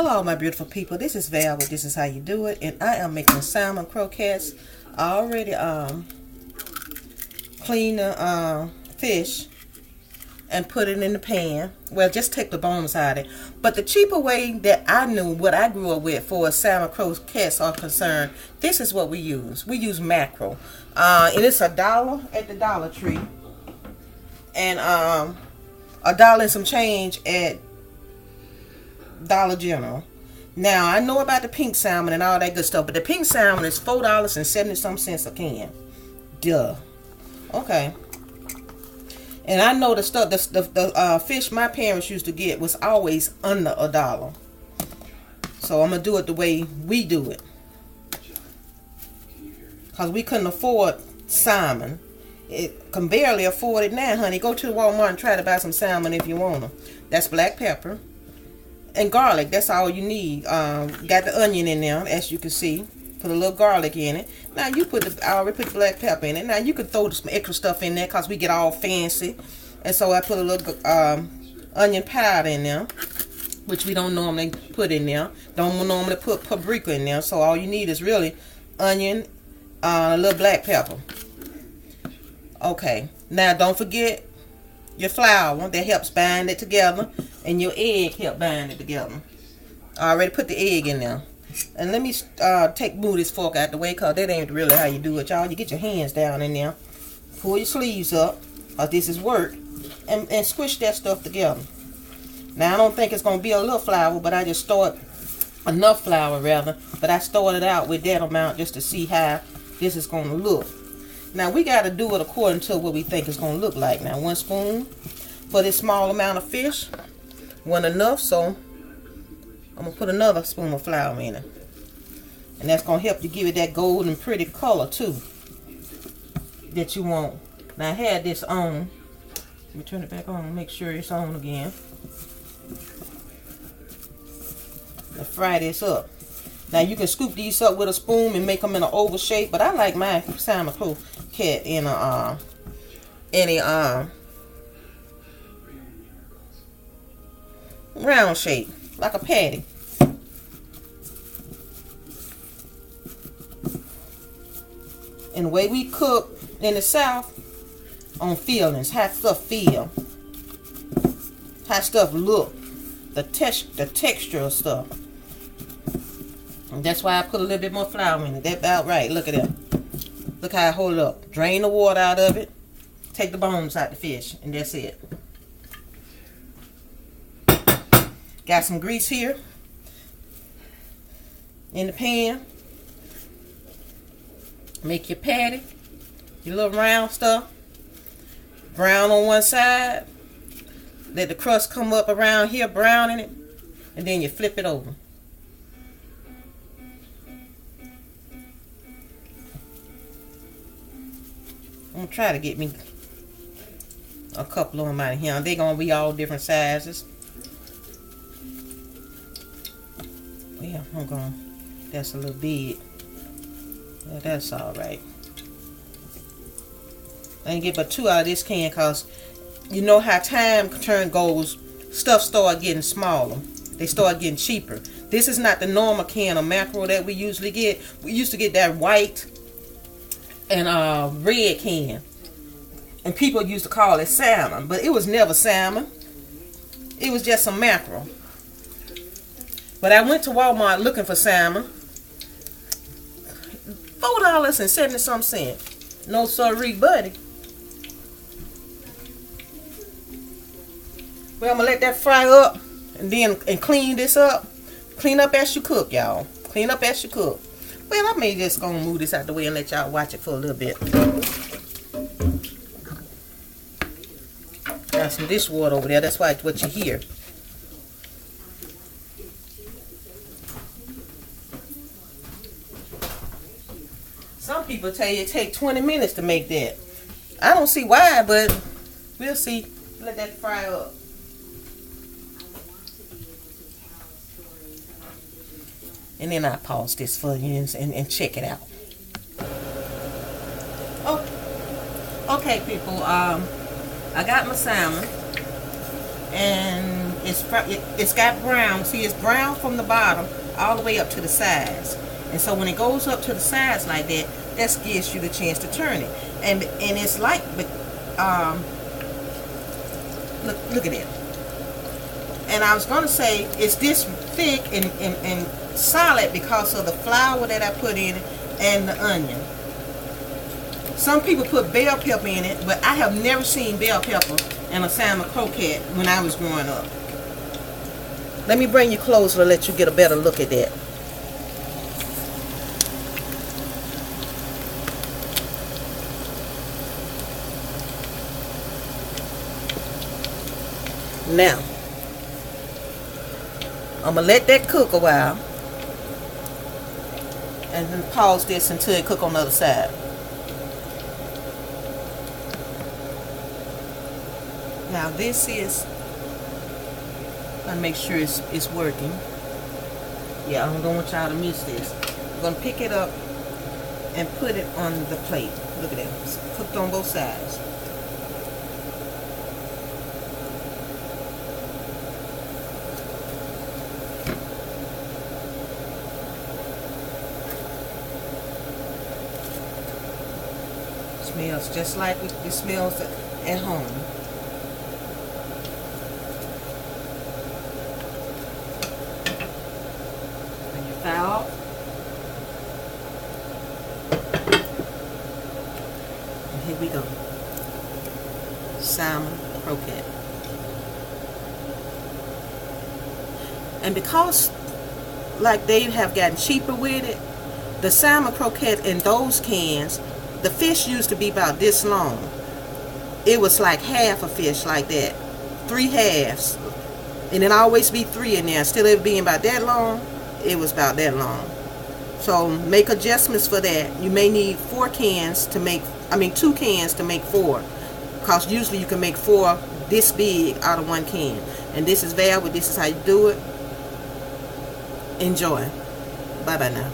Hello my beautiful people, this is Val with This Is How You Do It, and I am making salmon croquettes. I already clean the fish and put it in the pan. Well, just take the bones out of it. But the cheaper way that I knew, what I grew up with for salmon croquettes are concerned, this is what we use. We use mackerel. And it's $1 at the Dollar Tree. And $1 and some change at Dollar General. Now I know about the pink salmon and all that good stuff, but the pink salmon is $4.70 a can. Duh. Okay. And I know the stuff, the fish my parents used to get was always under $1. So I'm gonna do it the way we do it, cause we couldn't afford salmon. It can barely afford it now, honey. Go to the Walmart and try to buy some salmon if you want them. That's black pepper and garlic. That's all you need. Got the onion in there, as you can see. Put a little garlic in it. Now you I already put the black pepper in it. Now you could throw some extra stuff in there because we get all fancy. And so I put a little onion powder in there, which we don't normally put in there. Don't normally put paprika in there. So all you need is really onion, a little black pepper. Okay. Now don't forget your flour that helps bind it together, and your egg help bind it together. I already put the egg in there. And let me move this fork out the way, because that ain't really how you do it, y'all. You get your hands down in there, pull your sleeves up, because this is work, and squish that stuff together. Now I don't think it's going to be a little flour, but I just stored enough flour rather, but I started out with that amount just to see how this is going to look. Now we got to do it according to what we think it's going to look like. Now 1 spoon for this small amount of fish wasn't enough, so I'm going to put another spoon of flour in it. And that's going to help you give it that golden pretty color too that you want. Now I had this on. Let me turn it back on and make sure it's on again. Now fry this up. Now you can scoop these up with a spoon and make them in an oval shape, but I like my salmon croquette in a round shape, like a patty. And the way we cook in the South, on feelings, how stuff feel, how stuff look, the texture of stuff. And that's why I put a little bit more flour in it. That's about right. Look at that. Look how I hold it up. Drain the water out of it. Take the bones out the fish, and that's it. Got some grease here in the pan. Make your patty, your little round stuff. Brown on one side. Let the crust come up around here, browning it, and then you flip it over. I'm going to try to get me a couple of them out of here. They're going to be all different sizes. Yeah, I'm going. That's a little big. Yeah, that's all right. I didn't get but 2 out of this can, because you know how time goes, stuff start getting smaller. They start getting cheaper. This is not the normal can of mackerel that we usually get. We used to get that white and red can, and people used to call it salmon, but it was never salmon. It was just some mackerel. But I went to Walmart looking for salmon. $4.70. No sorry, buddy. Well, I'm gonna let that fry up, and clean this up. Clean up as you cook, y'all. Clean up as you cook. Well, I may just gonna move this out the way and let y'all watch it for a little bit. Got some dishwater over there. That's why it's what you hear. Some people tell you it take 20 minutes to make that. I don't see why, but we'll see. Let that fry up. And then I pause this for you and check it out. Oh, okay, people. I got my salmon, and It's got brown. See, it's brown from the bottom all the way up to the sides. And so when it goes up to the sides like that, that gives you the chance to turn it. And it's like, look at it. And I was going to say it's this thick and solid because of the flour that I put in it and the onion. Some people put bell pepper in it, but I have never seen bell pepper in a salmon croquette when I was growing up. Let me bring you closer to let you get a better look at that. Now, I'm going to let that cook a while. And then pause this until it cook on the other side. Now this is, I'll make sure it's working. Yeah, I don't want y'all to miss this. I'm going to pick it up and put it on the plate. Look at that. It's cooked on both sides. Smells just like it smells at home. And your fowl. And here we go. Salmon croquette. And because like they have gotten cheaper with it, the salmon croquette in those cans, the fish used to be about this long. It was like half a fish like that. 3 halves. And it always be 3 in there. Instead of it being about that long, it was about that long. So make adjustments for that. You may need 2 cans to make 4. Because usually you can make 4 this big out of 1 can. And this is valid. This is how you do it. Enjoy. Bye-bye now.